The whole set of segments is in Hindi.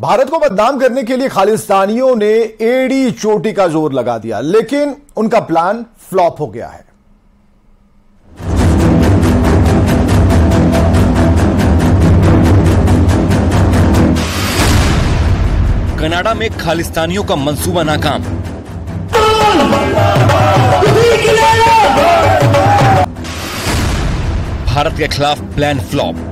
भारत को बदनाम करने के लिए खालिस्तानियों ने एड़ी चोटी का जोर लगा दिया, लेकिन उनका प्लान फ्लॉप हो गया है। कनाडा में खालिस्तानियों का मंसूबा नाकाम। भारत के खिलाफ प्लान फ्लॉप।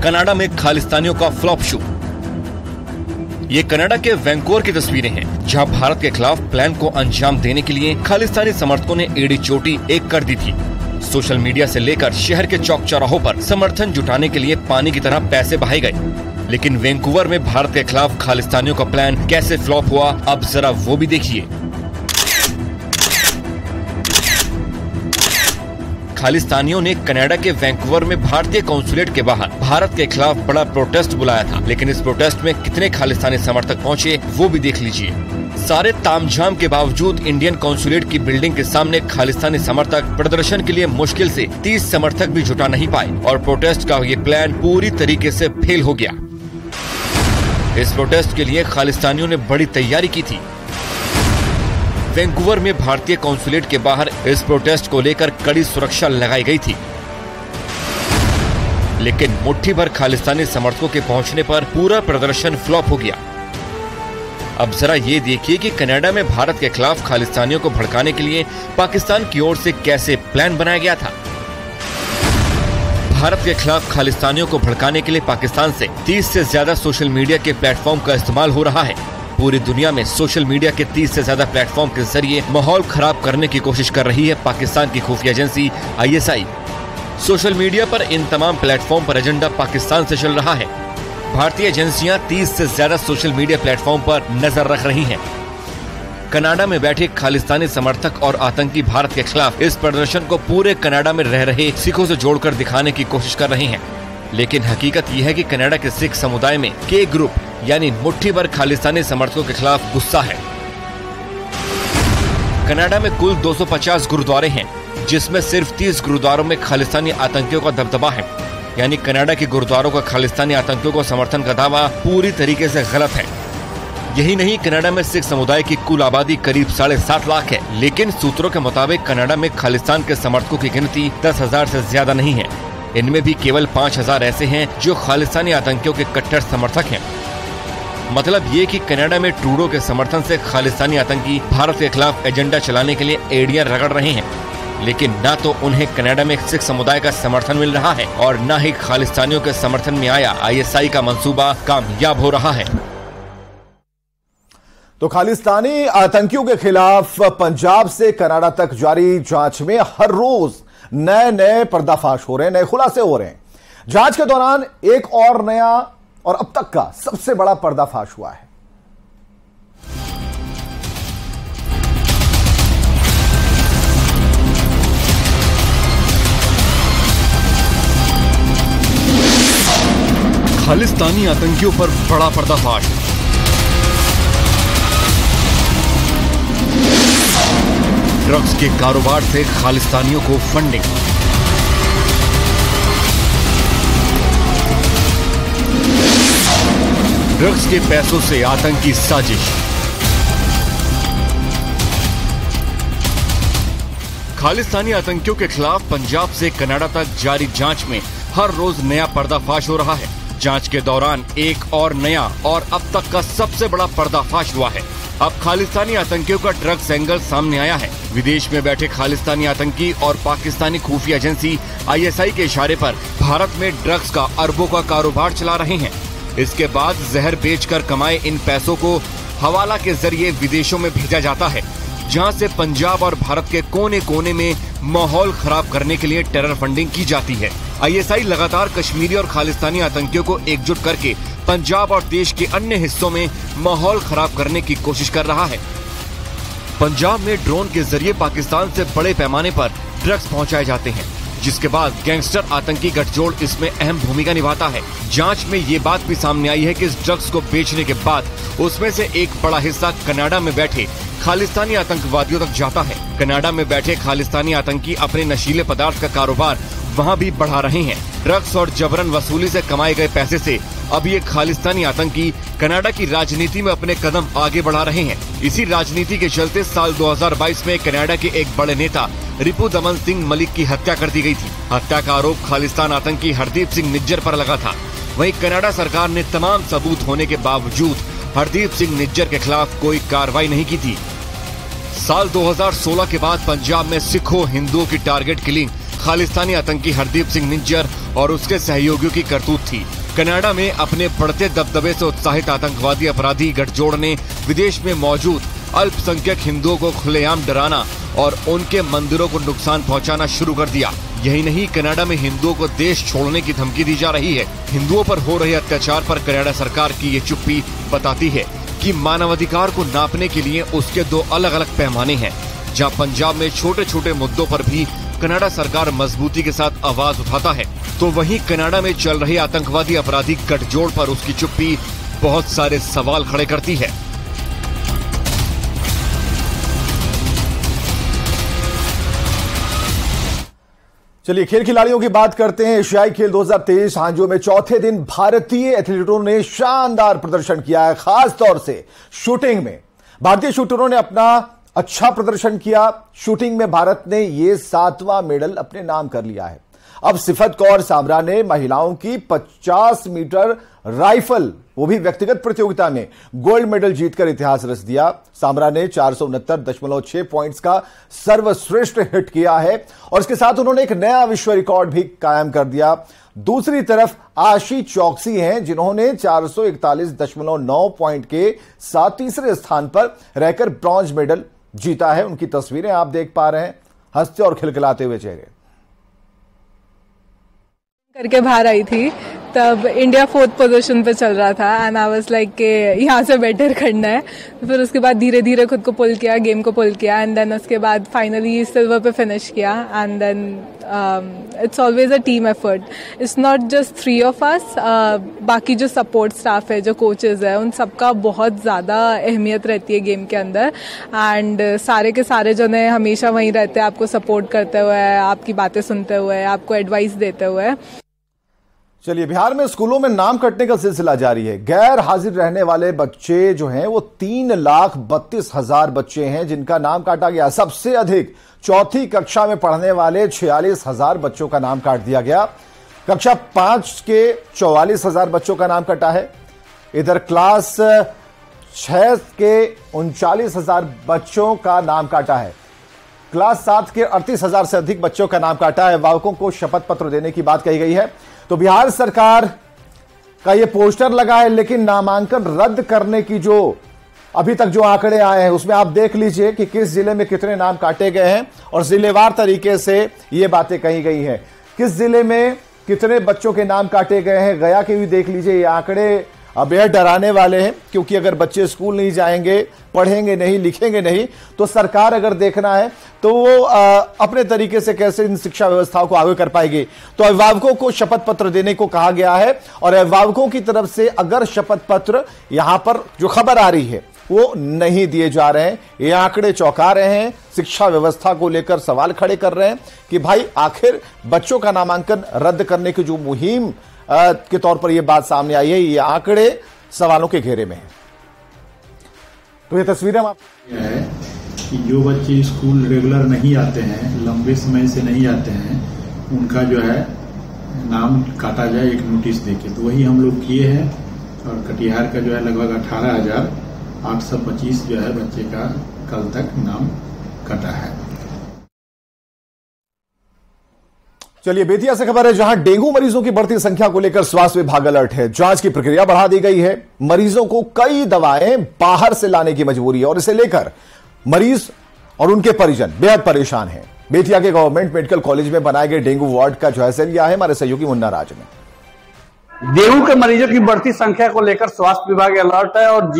कनाडा में खालिस्तानियों का फ्लॉप शो। ये कनाडा के वैंकूवर की तस्वीरें हैं, जहां भारत के खिलाफ प्लान को अंजाम देने के लिए खालिस्तानी समर्थकों ने एड़ी चोटी एक कर दी थी। सोशल मीडिया से लेकर शहर के चौक चौराहों पर समर्थन जुटाने के लिए पानी की तरह पैसे बहाए गए। लेकिन वैंकूवर में भारत के खिलाफ खालिस्तानियों का प्लान कैसे फ्लॉप हुआ, अब जरा वो भी देखिए। खालिस्तानियों ने कनाडा के वैंकूवर में भारतीय कॉन्सुलेट के बाहर भारत के खिलाफ बड़ा प्रोटेस्ट बुलाया था, लेकिन इस प्रोटेस्ट में कितने खालिस्तानी समर्थक पहुंचे वो भी देख लीजिए। सारे तामझाम के बावजूद इंडियन कॉन्सुलेट की बिल्डिंग के सामने खालिस्तानी समर्थक प्रदर्शन के लिए मुश्किल से 30 समर्थक भी जुटा नहीं पाए और प्रोटेस्ट का ये प्लान पूरी तरीके से फेल हो गया। इस प्रोटेस्ट के लिए खालिस्तानियों ने बड़ी तैयारी की थी। वैंकूवर में भारतीय कॉन्सुलेट के बाहर इस प्रोटेस्ट को लेकर कड़ी सुरक्षा लगाई गई थी, लेकिन मुट्ठी भर खालिस्तानी समर्थकों के पहुंचने पर पूरा प्रदर्शन फ्लॉप हो गया। अब जरा ये देखिए कि कनाडा में भारत के खिलाफ खालिस्तानियों को भड़काने के लिए पाकिस्तान की ओर से कैसे प्लान बनाया गया था। भारत के खिलाफ खालिस्तानियों को भड़काने के लिए पाकिस्तान से 30 से ज्यादा सोशल मीडिया के प्लेटफॉर्म का इस्तेमाल हो रहा है। पूरी दुनिया में सोशल मीडिया के 30 से ज्यादा प्लेटफॉर्म के जरिए माहौल खराब करने की कोशिश कर रही है पाकिस्तान की खुफिया एजेंसी ISI। सोशल मीडिया पर इन तमाम प्लेटफॉर्म पर एजेंडा पाकिस्तान से चल रहा है। भारतीय एजेंसियां 30 से ज्यादा सोशल मीडिया प्लेटफॉर्म पर नजर रख रही हैं। कनाडा में बैठे खालिस्तानी समर्थक और आतंकी भारत के खिलाफ इस प्रदर्शन को पूरे कनाडा में रह रहे सिखों से जोड़कर दिखाने की कोशिश कर रहे हैं, लेकिन हकीकत यह है कि कनाडा के सिख समुदाय में के ग्रुप यानी मुट्ठी भर खालिस्तानी समर्थकों के खिलाफ गुस्सा है। कनाडा में कुल 250 गुरुद्वारे हैं, जिसमें सिर्फ 30 गुरुद्वारों में खालिस्तानी आतंकियों का दबदबा है। यानी कनाडा के गुरुद्वारों का खालिस्तानी आतंकियों को समर्थन का दावा पूरी तरीके से गलत है। यही नहीं, कनाडा में सिख समुदाय की कुल आबादी करीब 7.5 लाख है, लेकिन सूत्रों के मुताबिक कनाडा में खालिस्तान के समर्थकों की गिनती 10,000 से ज्यादा नहीं है। इनमें भी केवल 5,000 ऐसे हैं जो खालिस्तानी आतंकियों के कट्टर समर्थक हैं। मतलब ये कि कनाडा में ट्रूडो के समर्थन से खालिस्तानी आतंकी भारत के खिलाफ एजेंडा चलाने के लिए एड़ियां रगड़ रहे हैं, लेकिन न तो उन्हें कनाडा में सिख समुदाय का समर्थन मिल रहा है और न ही खालिस्तानियों के समर्थन में आया ISI का मंसूबा कामयाब हो रहा है। तो खालिस्तानी आतंकियों के खिलाफ पंजाब से कनाडा तक जारी जांच में हर रोज नए पर्दाफाश हो रहे हैं, नए खुलासे हो रहे हैं। जांच के दौरान एक और नया और अब तक का सबसे बड़ा पर्दाफाश हुआ है। खालिस्तानी आतंकियों पर बड़ा पर्दाफाश। ड्रग्स के कारोबार से खालिस्तानियों को फंडिंग। ड्रग्स के पैसों से आतंकी साजिश। खालिस्तानी आतंकियों के खिलाफ पंजाब से कनाडा तक जारी जांच में हर रोज नया पर्दाफाश हो रहा है। जांच के दौरान एक और नया और अब तक का सबसे बड़ा पर्दाफाश हुआ है। अब खालिस्तानी आतंकियों का ड्रग्स एंगल सामने आया है। विदेश में बैठे खालिस्तानी आतंकी और पाकिस्तानी खुफिया एजेंसी ISI के इशारे पर भारत में ड्रग्स का अरबों का कारोबार चला रहे हैं। इसके बाद जहर बेचकर कमाए इन पैसों को हवाला के जरिए विदेशों में भेजा जाता है, जहां से पंजाब और भारत के कोने कोने में माहौल खराब करने के लिए टेरर फंडिंग की जाती है। ISI लगातार कश्मीरी और खालिस्तानी आतंकियों को एकजुट करके पंजाब और देश के अन्य हिस्सों में माहौल खराब करने की कोशिश कर रहा है। पंजाब में ड्रोन के जरिए पाकिस्तान से बड़े पैमाने पर ड्रग्स पहुंचाए जाते हैं, जिसके बाद गैंगस्टर आतंकी गठजोड़ इसमें अहम भूमिका निभाता है। जांच में ये बात भी सामने आई है कि इस ड्रग्स को बेचने के बाद उसमें से एक बड़ा हिस्सा कनाडा में बैठे खालिस्तानी आतंकवादियों तक जाता है। कनाडा में बैठे खालिस्तानी आतंकी अपने नशीले पदार्थ का कारोबार वहाँ भी बढ़ा रहे हैं। ड्रग्स और जबरन वसूली से कमाए गए पैसे से अब ये खालिस्तानी आतंकी कनाडा की राजनीति में अपने कदम आगे बढ़ा रहे हैं। इसी राजनीति के चलते साल 2022 में कनाडा के एक बड़े नेता रिपु दमन सिंह मलिक की हत्या कर दी गई थी। हत्या का आरोप खालिस्तान आतंकी हरदीप सिंह निज्जर पर लगा था। वहीं कनाडा सरकार ने तमाम सबूत होने के बावजूद हरदीप सिंह निज्जर के खिलाफ कोई कार्रवाई नहीं की थी। साल 2016 के बाद पंजाब में सिखों हिंदुओं की टारगेट किलिंग खालिस्तानी आतंकी हरदीप सिंह निज्जर और उसके सहयोगियों की करतूत थी। कनाडा में अपने बढ़ते दबदबे से उत्साहित आतंकवादी अपराधी गठजोड़ ने विदेश में मौजूद अल्पसंख्यक हिंदुओं को खुलेआम डराना और उनके मंदिरों को नुकसान पहुंचाना शुरू कर दिया। यही नहीं, कनाडा में हिंदुओं को देश छोड़ने की धमकी दी जा रही है। हिंदुओं पर हो रहे अत्याचार पर कनाडा सरकार की ये चुप्पी बताती है कि मानवाधिकार को नापने के लिए उसके दो अलग अलग पैमाने हैं। जहां पंजाब में छोटे छोटे मुद्दों पर भी कनाडा सरकार मजबूती के साथ आवाज उठाता है, तो वहीं कनाडा में चल रहे आतंकवादी अपराधी गठजोड़ पर उसकी चुप्पी बहुत सारे सवाल खड़े करती है। चलिए खेल खिलाड़ियों की बात करते हैं। एशियाई खेल 2023 हांजो में चौथे दिन भारतीय एथलीटों ने शानदार प्रदर्शन किया है। खास तौर से शूटिंग में भारतीय शूटरों ने अपना अच्छा प्रदर्शन किया। शूटिंग में भारत ने यह 7वां मेडल अपने नाम कर लिया है। अब सिफत कौर सामरा ने महिलाओं की 50 मीटर राइफल, वो भी व्यक्तिगत प्रतियोगिता में, गोल्ड मेडल जीतकर इतिहास रच दिया। सामरा ने 469.6 पॉइंट्स का सर्वश्रेष्ठ हिट किया है और इसके साथ उन्होंने एक नया विश्व रिकॉर्ड भी कायम कर दिया। दूसरी तरफ आशी चौकसी हैं जिन्होंने 441.9 पॉइंट के साथ तीसरे स्थान पर रहकर ब्रॉन्ज मेडल जीता है। उनकी तस्वीरें आप देख पा रहे हैं, हंसते और खिलखिलाते हुए चेहरे। करके बाहर आई थी तब इंडिया 4th पोजीशन पे चल रहा था एंड आई वाज लाइक कि यहाँ से बेटर करना है। फिर उसके बाद धीरे धीरे खुद को पुल किया, गेम को पुल किया एंड देन उसके बाद फाइनली सिल्वर पे फिनिश किया। And then it's always a team effort, it's not just 3 of us। बाकी जो सपोर्ट स्टाफ है, जो कोचेज है, उन सबका बहुत ज़्यादा अहमियत रहती है गेम के अंदर। एंड सारे के सारे जो ने हमेशा वहीं रहते हैं आपको सपोर्ट करते हुए, आपकी बातें सुनते हुए, आपको एडवाइस देते हुए। चलिए, बिहार में स्कूलों में नाम कटने का सिलसिला जारी है। गैर हाजिर रहने वाले बच्चे जो हैं वो 3,32,000 बच्चे हैं जिनका नाम काटा गया। सबसे अधिक चौथी कक्षा में पढ़ने वाले 46,000 बच्चों का नाम काट दिया गया। कक्षा 5 के 44,000 बच्चों का नाम कटा है। इधर क्लास 6 के 39,000 बच्चों का नाम काटा है। क्लास 7 के 38,000 से अधिक बच्चों का नाम काटा है। अभिभावकों को शपथ पत्र देने की बात कही गई है। तो बिहार सरकार का यह पोस्टर लगा है, लेकिन नामांकन रद्द करने की जो अभी तक जो आंकड़े आए हैं उसमें आप देख लीजिए कि किस जिले में कितने नाम काटे गए हैं और जिलेवार तरीके से ये बातें कही गई हैं। किस जिले में कितने बच्चों के नाम काटे गए हैं, गया के भी देख लीजिए। ये आंकड़े बेहद डराने वाले हैं, क्योंकि अगर बच्चे स्कूल नहीं जाएंगे, पढ़ेंगे नहीं, लिखेंगे नहीं, तो सरकार अगर देखना है तो वो अपने तरीके से कैसे इन शिक्षा व्यवस्थाओं को आगे कर पाएगी। तो अभिभावकों को शपथ पत्र देने को कहा गया है और अभिभावकों की तरफ से अगर शपथ पत्र यहां पर जो खबर आ रही है वो नहीं दिए जा रहे हैं। ये आंकड़े चौंका रहे हैं, शिक्षा व्यवस्था को लेकर सवाल खड़े कर रहे हैं कि भाई आखिर बच्चों का नामांकन रद्द करने की जो मुहिम के तौर पर यह बात सामने आई है, ये आंकड़े सवालों के घेरे में है। तो ये तस्वीरें आप है कि जो बच्चे स्कूल रेगुलर नहीं आते हैं, लंबे समय से नहीं आते हैं, उनका जो है नाम काटा जाए एक नोटिस देके। तो वही हम लोग किए हैं और कटिहार का जो है लगभग 18,825 जो है बच्चे का कल तक नाम कटा है। चलिए, बेतिया से खबर है जहां डेंगू मरीजों की बढ़ती संख्या को लेकर स्वास्थ्य विभाग अलर्ट है। जांच की प्रक्रिया बढ़ा दी गई है। मरीजों को कई दवाएं बाहर से लाने की मजबूरी है और इसे लेकर मरीज और उनके परिजन बेहद परेशान हैं। बेतिया के गवर्नमेंट मेडिकल कॉलेज में बनाए गए डेंगू वार्ड का जायजा लिया है हमारे सहयोगी मुन्ना राज ने। डेंगू के मरीजों की बढ़ती संख्या को लेकर स्वास्थ्य विभाग अलर्ट है और